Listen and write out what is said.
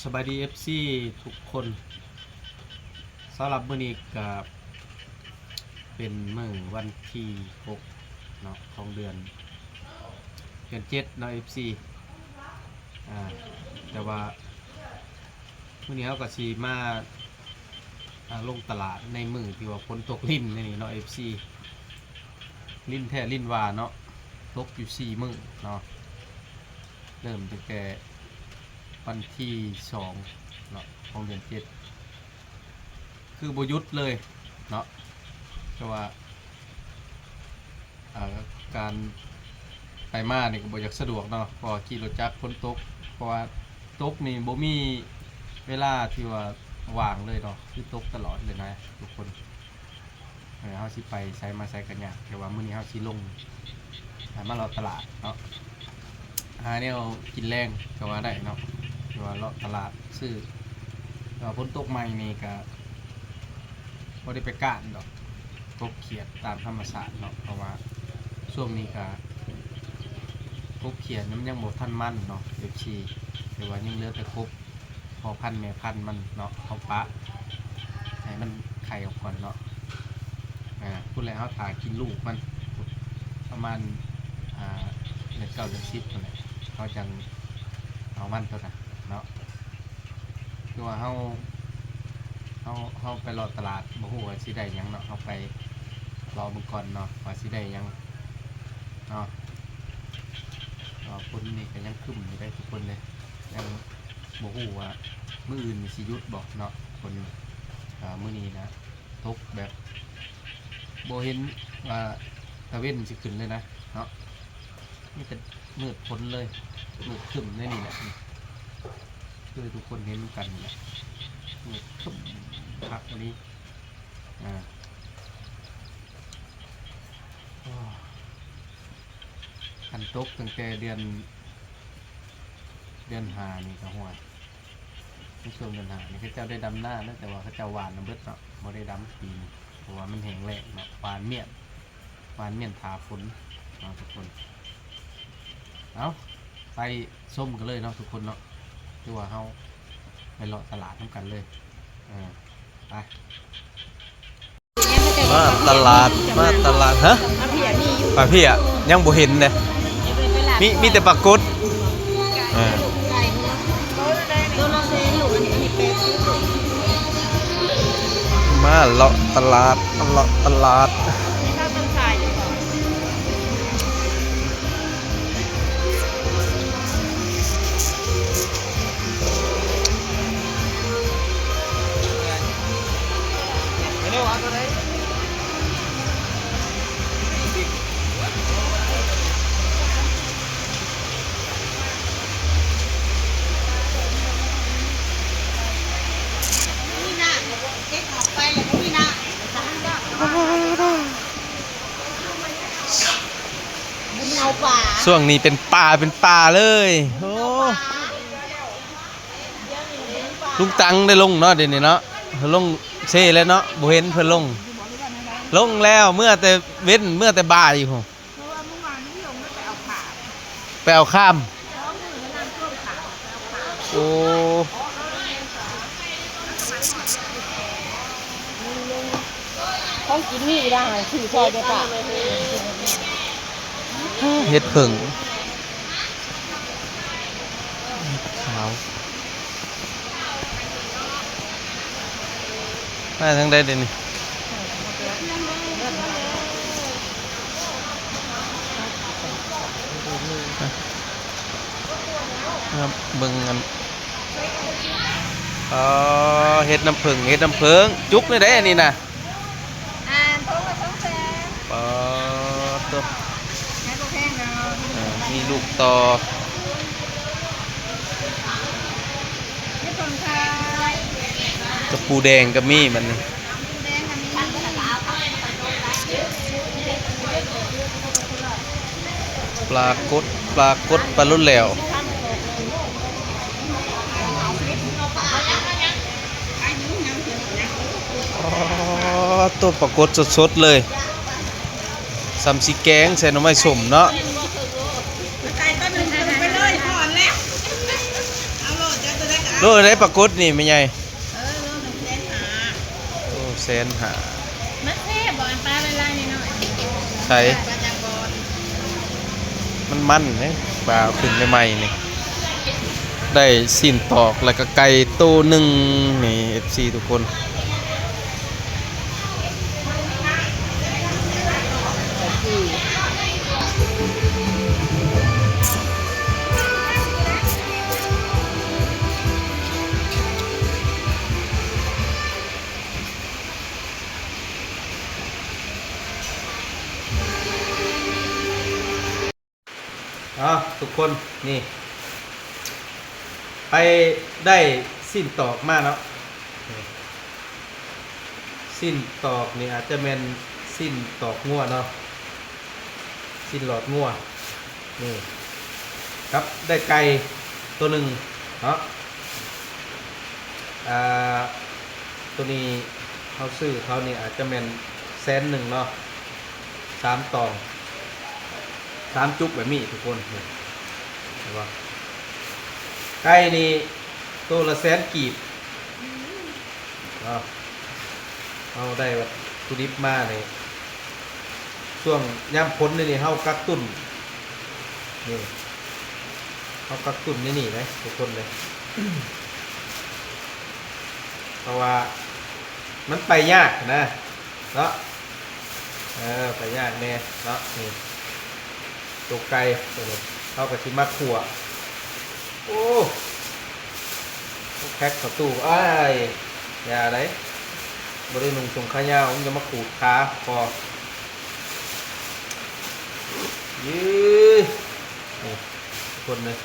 สบายดี FC ทุกคนสำหรับมื้อนี้ก็เป็นมื้อวันที่6เนาะของเดือน7เนาะ FC แต่ว่ามื้อนี้เฮาก็สิมาลงตลาดในมื้อที่ว่าฝนตกลิ้นนี่เนาะ FC ลิ้นแท้ลิ้นว่าเนาะตกอยู่4มื้อเนาะเริ่มตั้งแต่วันที่2เนาะของเดือน7คือบ่หยุดเลยเนาะแต่ว่าการไปมานี่ก็บ่อยากสะดวกเนาะเพราะขี่รถจักรฝนตกเพราะว่าตกนี่บ่มีเวลาที่ว่าว่างเลยเนาะคือตกตลอดเลยนะทุกคนเฮาสิไปไสมาไสกันยากแต่ว่ามื้อนี้เฮาสิลงมาเลาะตลาดเนาะหาแนวกินแรงก็ว่าได้เนาะที่ว่าเลาะตลาดซื้อฝนตกใหม่นี่ก็บ่ได้ไปก้านดอกตกเขียดตามธรรมชาติเนาะเพราะว่าช่วงนี้ก็กบเขียดมันยังบ่ทันมันเนาะเดี๋ยวชีแต่ว่ายังเหลือแต่กบพอพันธุ์แม่พันธุ์มันเนาะเอาปะให้มันไข่ออกก่อนเนาะพูดแล้วเขาถ่ายกินลูกมันประมาณเดือน9เดือน10นั่นแหละเขาจังเอามันตัวน่ะเนาะคือว่าเขาไปรอตลาดบ่ฮู้ว่าสิได้หยังเนาะเขาไปรอเบิ่งก่อนเนาะว่าสิได้หยังเนาะคนนี่ก็ยังคึมอยู่ได้ทุกคนเลยยังบ่ฮู้ว่ามื้ออื่นมีสิหยุดบ่เนาะคนมื้อนี้นะตกแบบบ่เห็นว่าตะเว้นสิขึ้นเลยนะเนาะนี่เป็นมืดพ้นเลยมืดคึมในนี่แหละคือทุกคนเห็นกันแหละมืดคึมพักวันนี้คันตกตั้งแต่เดือน5นี่ก็ห่วยในช่วงเดือน5นี่เขาเจ้าได้ดำหน้านะแต่ว่าเขาเจ้าหวานน้ำเบิดเนาะบ่ได้ดำปีนี้เพราะว่ามันแห้งแล้งเนาะหวานเมี่ยนถาฝนเนาะทุกคนเอาไปส้มกันเลยเนาะทุกคนเนาะคือว่าเฮาไปเลาะตลาดน้ำกันเลยไปมาตลาดฮะปลาพี่อ่ะยังบ่เห็นเลยมีแต่ปลากดมาเลาะตลาดช่วงนี้เป็นป่าเลยโอ้ลุงตังได้ลงเนาะเดี๋ยวนี้เนาะลงเซ่แล้วเนาะบ่เห็นเพิ่นลงแล้วเมื่อแต่บ่ายอยู่ไปเอาข้ามโอ้ต้องกินนี่ได้ถือซอยไปป่ะเฮ็ดผึ่งขาวมาทางใดเดี๋ยวนี้ครับเบิ่งกันเฮ็ดน้ำผึ้งจุกนี่ได้อันนี้นะตัวมีลูกต่อกระปูแดงกับมีมันปลากดปลาลุ่นแล้วตัวปลากดสดๆเลยซัมซีแกงใส่หน่อไม้ส้มเนาะ ไปเลยถอนแล้วเอาโหลดจะได้กับ โลได้ปรากฏนี่ไม่ใหญ่ โลหนึ่งเซนหา โอ้แสนหา มาเท่บ่อนปลาเวลานี่หน่อย ใช่ ปลาจากบ่อน มันเนี่ยปลาขึ้นใหม่ๆนี่ได้สิ้นตอกแล้วก็ไก่ตัวหนึ่งนี่ FC ทุกคนทุกคนนี่ไปได้สิ้นตอกมากแล้วสิ้นตอกนี่อาจจะเป็นสิ้นตอกงัวเนาะสิ้นหลอดงัวนี่ครับได้ไก่ตัวหนึ่งเนาะตัวนี้เขาซื้อเขานี่อาจจะเป็น100,000เนาะ3 ตอง3 จุกแบบนี้ทุกคนเห็นปะไก่นี่ตัวละ100,000 กีบเอาได้แบบตุดิบมาเลยช่วงย่ำพ้นนี่เฮากักตุนนี่เฮากักตุนนี่นะทุกคนเลย เพราะว่ามันไปยากนะเนาะไปยากแน่เนาะนี่ตัวไก่ตัวนี้เข้ากับชิมาขั่วโอ้แพ็คประตูอ้ายอย่าไรบริหนุ่มส่งขายาวมันจะมาขูดขาพอยื้อนี่ทุกคนเลย